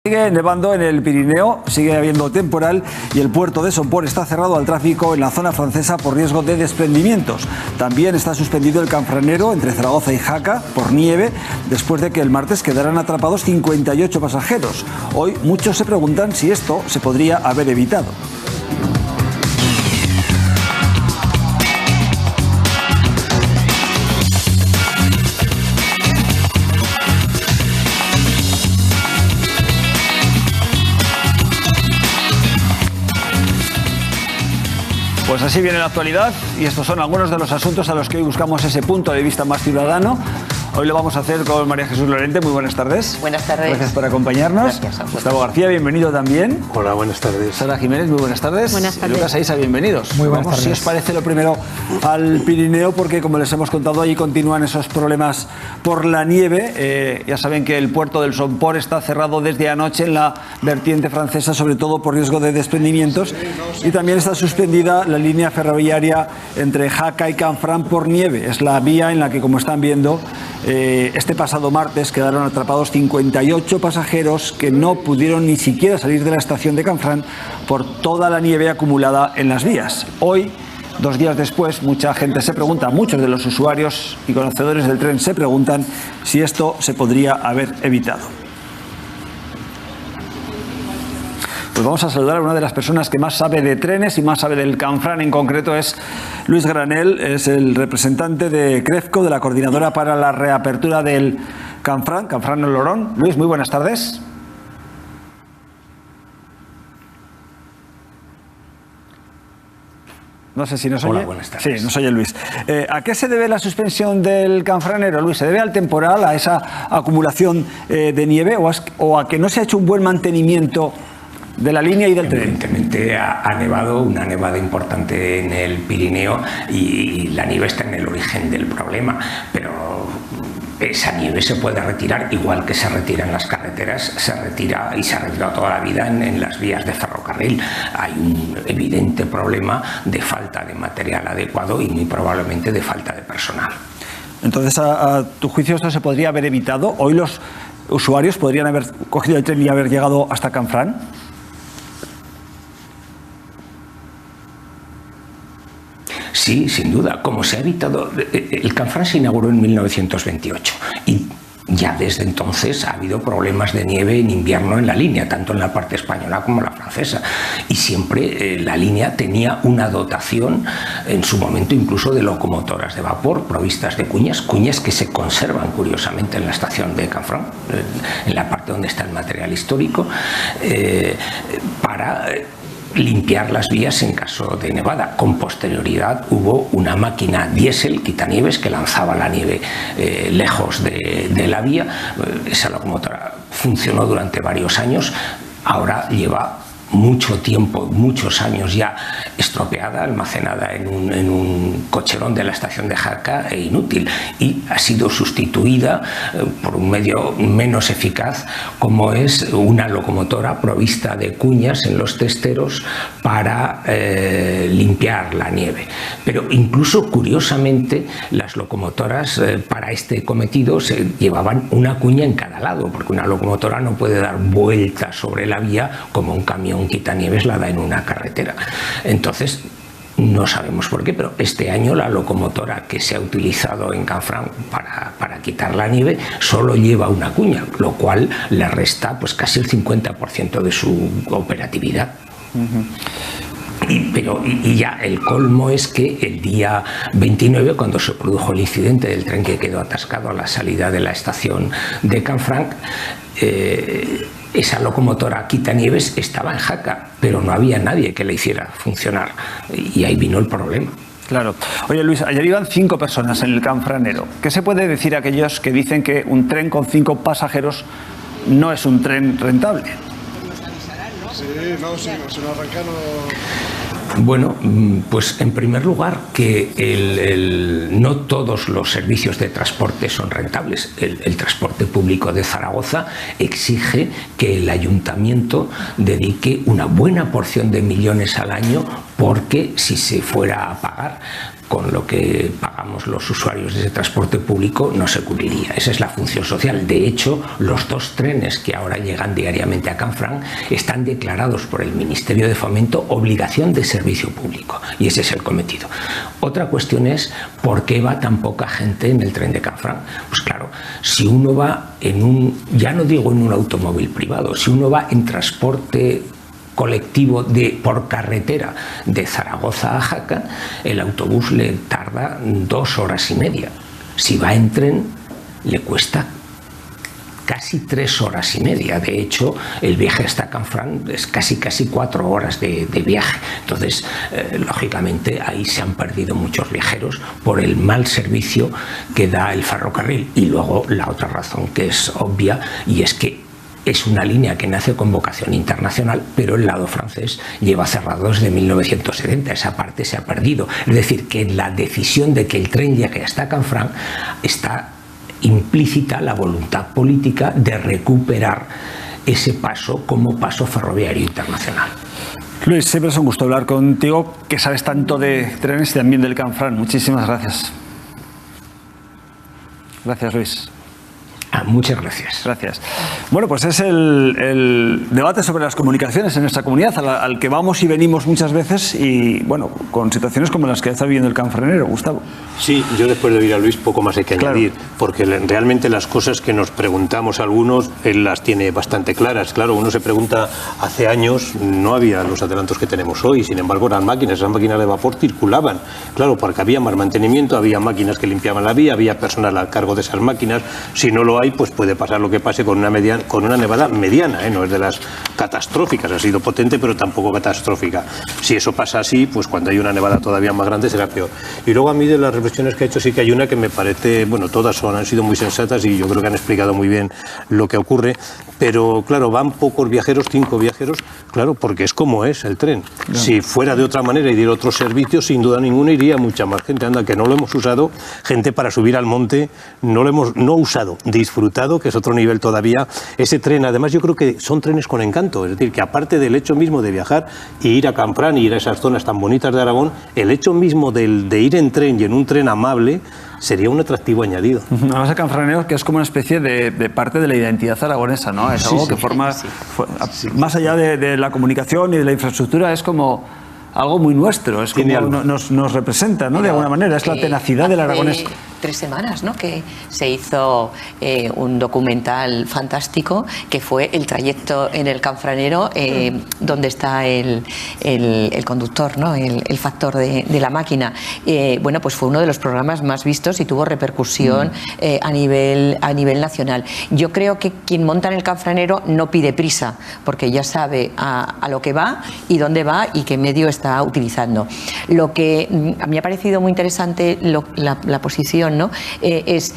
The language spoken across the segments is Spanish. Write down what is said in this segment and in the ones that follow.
Sigue nevando en el Pirineo, sigue habiendo temporal y el puerto de Somport está cerrado al tráfico en la zona francesa por riesgo de desprendimientos. También está suspendido el Canfranero entre Zaragoza y Jaca por nieve, después de que el martes quedaran atrapados 58 pasajeros. Hoy muchos se preguntan si esto se podría haber evitado. Pues así viene la actualidad y estos son algunos de los asuntos a los que hoy buscamos ese punto de vista más ciudadano. Hoy lo vamos a hacer con María Jesús Lorente. Muy buenas tardes. Buenas tardes. Gracias por acompañarnos. Gracias. Gustavo García, bienvenido también. Hola, buenas tardes. Sara Jiménez, muy buenas tardes. Buenas tardes. Lucas Aiza, bienvenidos. Muy buenas Vamos, tardes. si os parece, lo primero al Pirineo, porque como les hemos contado, allí continúan esos problemas por la nieve. Ya saben que el puerto del Somport está cerrado desde anoche en la vertiente francesa, sobre todo por riesgo de desprendimientos. Y también está suspendida la línea ferroviaria entre Jaca y Canfranc por nieve. Es la vía en la que, como están viendo, este pasado martes quedaron atrapados 58 pasajeros que no pudieron ni siquiera salir de la estación de Canfranc por toda la nieve acumulada en las vías. Hoy, 2 días después, mucha gente se pregunta, muchos de los usuarios y conocedores del tren se preguntan si esto se podría haber evitado. Pues vamos a saludar a una de las personas que más sabe de trenes y más sabe del Canfranc. En concreto es Luis Granel, es el representante de CREFCO, de la Coordinadora para la Reapertura del Canfranc, Canfranc-Olorón. Luis, muy buenas tardes. No sé si nos oye. Hola, buenas tardes. Sí, nos oye Luis. ¿A qué se debe la suspensión del Canfranero, Luis? ¿Se debe al temporal, a esa acumulación de nieve o a que no se ha hecho un buen mantenimiento de la línea y del tren? Evidentemente ha nevado, una nevada importante en el Pirineo y la nieve está en el origen del problema, pero esa nieve se puede retirar, igual que se retira en las carreteras, se retira y se ha retirado toda la vida en las vías de ferrocarril. Hay un evidente problema de falta de material adecuado y muy probablemente de falta de personal. Entonces, a tu juicio, ¿esto se podría haber evitado? ¿Hoy los usuarios podrían haber cogido el tren y haber llegado hasta Canfranc? Sí, sin duda. Como se ha evitado, el Canfranc se inauguró en 1928 y ya desde entonces ha habido problemas de nieve en invierno en la línea, tanto en la parte española como en la francesa. Y siempre la línea tenía una dotación, en su momento incluso de locomotoras de vapor provistas de cuñas que se conservan curiosamente en la estación de Canfranc, en la parte donde está el material histórico, para limpiar las vías en caso de nevada. Con posterioridad hubo una máquina diésel quitanieves que lanzaba la nieve lejos de la vía. Esa locomotora funcionó durante varios años, ahora lleva mucho tiempo, muchos años ya estropeada, almacenada en un cocherón de la estación de Jaca e inútil, y ha sido sustituida por un medio menos eficaz, como es una locomotora provista de cuñas en los testeros para limpiar la nieve. Pero incluso, curiosamente, las locomotoras para este cometido se llevaban una cuña en cada lado, porque una locomotora no puede dar vueltas sobre la vía como un camión quitanieves la da en una carretera. Entonces, no sabemos por qué, pero este año la locomotora que se ha utilizado en Canfranc para quitar la nieve solo lleva una cuña, lo cual le resta pues casi el 50% de su operatividad. Y ya el colmo es que el día 29, cuando se produjo el incidente del tren que quedó atascado a la salida de la estación de Canfranc, esa locomotora quitanieves estaba en Jaca, pero no había nadie que la hiciera funcionar, y ahí vino el problema. Claro. Oye, Luis, ayer iban 5 personas en el Canfranero. ¿Qué se puede decir a aquellos que dicen que un tren con 5 pasajeros no es un tren rentable? Sí, se nos arrancaron. Bueno, pues en primer lugar que no todos los servicios de transporte son rentables. El transporte público de Zaragoza exige que el ayuntamiento dedique una buena porción de millones al año porque si se fuera a pagar con lo que pagamos los usuarios de ese transporte público, no se cubriría. Esa es la función social. De hecho, los 2 trenes que ahora llegan diariamente a Canfranc están declarados por el Ministerio de Fomento obligación de servicio público, y ese es el cometido. Otra cuestión es por qué va tan poca gente en el tren de Canfranc. Pues claro, si uno va en un, ya no digo en un automóvil privado, si uno va en transporte colectivo por carretera de Zaragoza a Jaca, el autobús le tarda 2 horas y media. Si va en tren, le cuesta casi 3 horas y media. De hecho, el viaje hasta Canfranc es casi 4 horas de viaje. Entonces, lógicamente, ahí se han perdido muchos viajeros por el mal servicio que da el ferrocarril. Y luego la otra razón que es obvia, y es que es una línea que nace con vocación internacional, pero el lado francés lleva cerrado desde 1970. Esa parte se ha perdido. Es decir, que en la decisión de que el tren llegue hasta Canfranc está implícita la voluntad política de recuperar ese paso como paso ferroviario internacional. Luis, siempre es un gusto hablar contigo, que sabes tanto de trenes y también del Canfranc. Muchísimas gracias. Gracias, Luis. Muchas gracias. Gracias. Bueno, pues es el debate sobre las comunicaciones en nuestra comunidad, al que vamos y venimos muchas veces, y bueno, con situaciones como las que está viviendo el canfranero. Gustavo. Sí, yo después de oír a Luis poco más hay que añadir, porque realmente las cosas que nos preguntamos algunos, él las tiene bastante claras. Claro, uno se pregunta, hace años no había los adelantos que tenemos hoy, sin embargo esas máquinas de vapor circulaban. Claro, porque había más mantenimiento, había máquinas que limpiaban la vía, había personal al cargo de esas máquinas. Si no lo hay, pues puede pasar lo que pase con una nevada mediana, no es de las catastróficas, ha sido potente pero tampoco catastrófica. Si eso pasa así, pues cuando hay una nevada todavía más grande será peor. Y luego a mí de las reflexiones que ha hecho sí que hay una que me parece, bueno, todas han sido muy sensatas y yo creo que han explicado muy bien lo que ocurre, pero claro, van pocos viajeros, 5 viajeros, claro, porque es como es el tren. No. Si fuera de otra manera y diera otros servicios, sin duda ninguna iría mucha más gente. Anda, que no lo hemos usado, gente para subir al monte, no lo hemos usado, disfrutado, que es otro nivel todavía. Ese tren, además, yo creo que son trenes con encanto, es decir, que aparte del hecho mismo de viajar y ir a Canfranc y ir a esas zonas tan bonitas de Aragón, el hecho mismo de ir en tren y en un tren amable sería un atractivo añadido. Además, el canfranero, que es como una especie de parte de la identidad aragonesa, ¿no? Es algo que forma, más allá de la comunicación y de la infraestructura, es como algo muy nuestro, es como nos representa, ¿no? De alguna manera, es la tenacidad del aragonés. 3 semanas, ¿no?, que se hizo un documental fantástico que fue el trayecto en el canfranero, donde está el conductor, ¿no?, el factor de la máquina. Bueno, pues fue uno de los programas más vistos y tuvo repercusión a nivel nacional. Yo creo que quien monta en el canfranero no pide prisa, porque ya sabe a lo que va y dónde va y qué medio está utilizando. Lo que a mí me ha parecido muy interesante la posición, ¿no?, es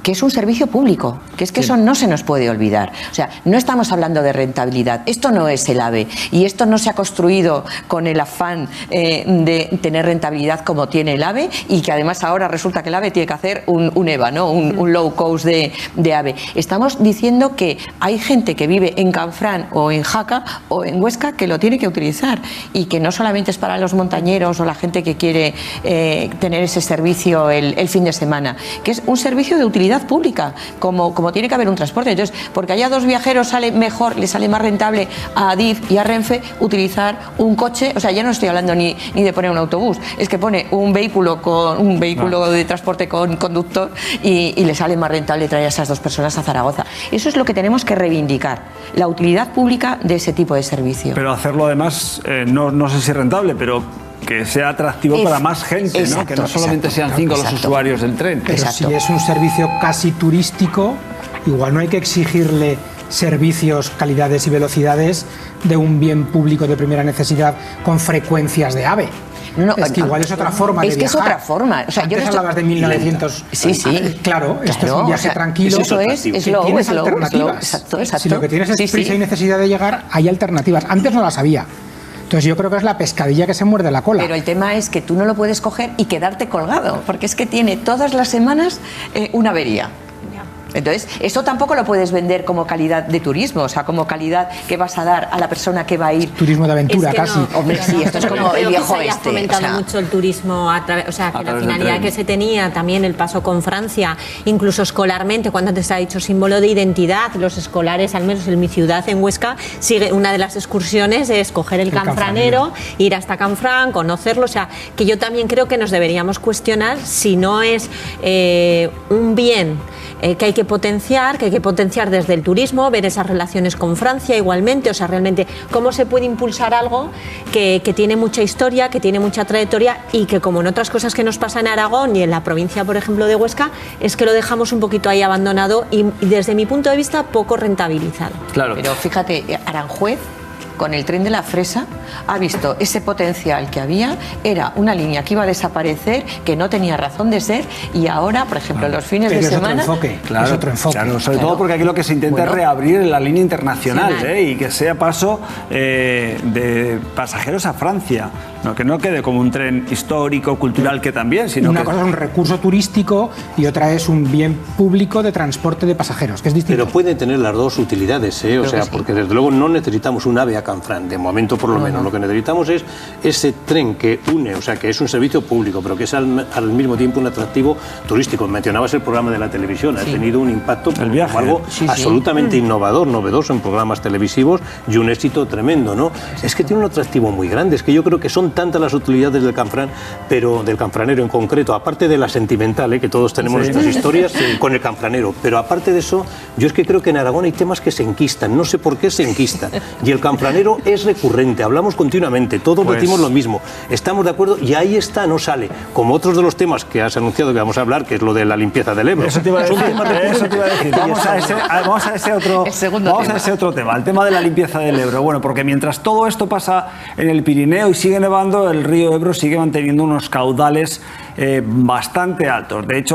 que es un servicio público, que es que eso no se nos puede olvidar. O sea, no estamos hablando de rentabilidad, esto no es el AVE, y esto no se ha construido con el afán de tener rentabilidad como tiene el AVE, y que además ahora resulta que el AVE tiene que hacer un EVA, ¿no?, un low cost de AVE. Estamos diciendo que hay gente que vive en Canfranc o en Jaca o en Huesca que lo tiene que utilizar, y que no solamente es para los montañeros o la gente que quiere tener ese servicio el fin de semana, que es un servicio de utilidad pública, como tiene que haber un transporte. Entonces, porque haya 2 viajeros sale mejor, le sale más rentable a Adif y a Renfe utilizar un coche. O sea, ya no estoy hablando ni de poner un autobús, es que pone un vehículo de transporte con conductor y le sale más rentable traer a esas 2 personas a Zaragoza. Eso es lo que tenemos que reivindicar, la utilidad pública de ese tipo de servicio. Pero hacerlo además, no sé si rentable, pero que sea atractivo para más gente, exacto, ¿no? Que no solamente sean 5 los usuarios del tren. Pero si es un servicio casi turístico, igual no hay que exigirle servicios, calidades y velocidades de un bien público de primera necesidad con frecuencias de AVE. No, es que igual es otra forma de viajar. Es que es otra forma. O sea, antes hablabas de 1900. Sí. Claro, esto es un viaje tranquilo. Eso es tienes alternativas. Exacto. Si lo que tienes es prisa y necesidad de llegar, hay alternativas. Antes no las había. Entonces yo creo que es la pescadilla que se muerde la cola. Pero el tema es que tú no lo puedes coger y quedarte colgado, porque es que tiene todas las semanas una avería. Entonces, eso tampoco lo puedes vender como calidad de turismo, o sea, como calidad que vas a dar a la persona que va a ir. Turismo de aventura, casi. No, hombre, sí, esto es como el viejo que se haya fomentado mucho el turismo a través, o sea, que la finalidad que se tenía también el paso con Francia, incluso escolarmente, cuando antes se ha dicho símbolo de identidad, los escolares, al menos en mi ciudad, en Huesca, sigue una de las excursiones es coger el canfranero, ir hasta Canfrán, conocerlo, o sea, que yo también creo que nos deberíamos cuestionar si no es un bien que hay que potenciar desde el turismo, ver esas relaciones con Francia igualmente, o sea, realmente cómo se puede impulsar algo que tiene mucha historia, que tiene mucha trayectoria y que, como en otras cosas que nos pasa en Aragón y en la provincia, por ejemplo, de Huesca, es que lo dejamos un poquito ahí abandonado y desde mi punto de vista poco rentabilizado. Claro. Pero fíjate, Aranjuez, con el tren de la Fresa, ha visto ese potencial que había, era una línea que iba a desaparecer, que no tenía razón de ser, y ahora, por ejemplo, los fines de semana... Es otro enfoque. Claro, sobre todo porque aquí lo que se intenta es reabrir la línea internacional, y que sea paso de pasajeros a Francia. No, que no quede como un tren histórico, cultural, que también, sino una cosa es un recurso turístico y otra es un bien público de transporte de pasajeros, que es distinto. Pero pueden tener las dos utilidades, o sea, porque desde luego no necesitamos un AVE a Canfrán, de momento por lo menos. Lo que necesitamos es ese tren que une, o sea, que es un servicio público, pero que es al mismo tiempo un atractivo turístico. Mencionabas el programa de la televisión, ha tenido un impacto como algo absolutamente innovador, novedoso en programas televisivos y un éxito tremendo, ¿no? Es que tiene un atractivo muy grande, es que yo creo que son tantas las utilidades del Canfrán, pero del canfranero en concreto, aparte de la sentimental, que todos tenemos nuestras historias con el canfranero, pero aparte de eso, yo es que creo que en Aragón hay temas que se enquistan, no sé por qué se enquistan, y el canfranero es recurrente, hablamos continuamente, todos decimos lo mismo, estamos de acuerdo y ahí está, no sale, como otros de los temas que has anunciado que vamos a hablar, que es lo de la limpieza del Ebro. Eso te iba a decir, vamos a ese otro tema, el tema de la limpieza del Ebro. Bueno, porque mientras todo esto pasa en el Pirineo y sigue nevando, el río Ebro sigue manteniendo unos caudales bastante altos. De hecho,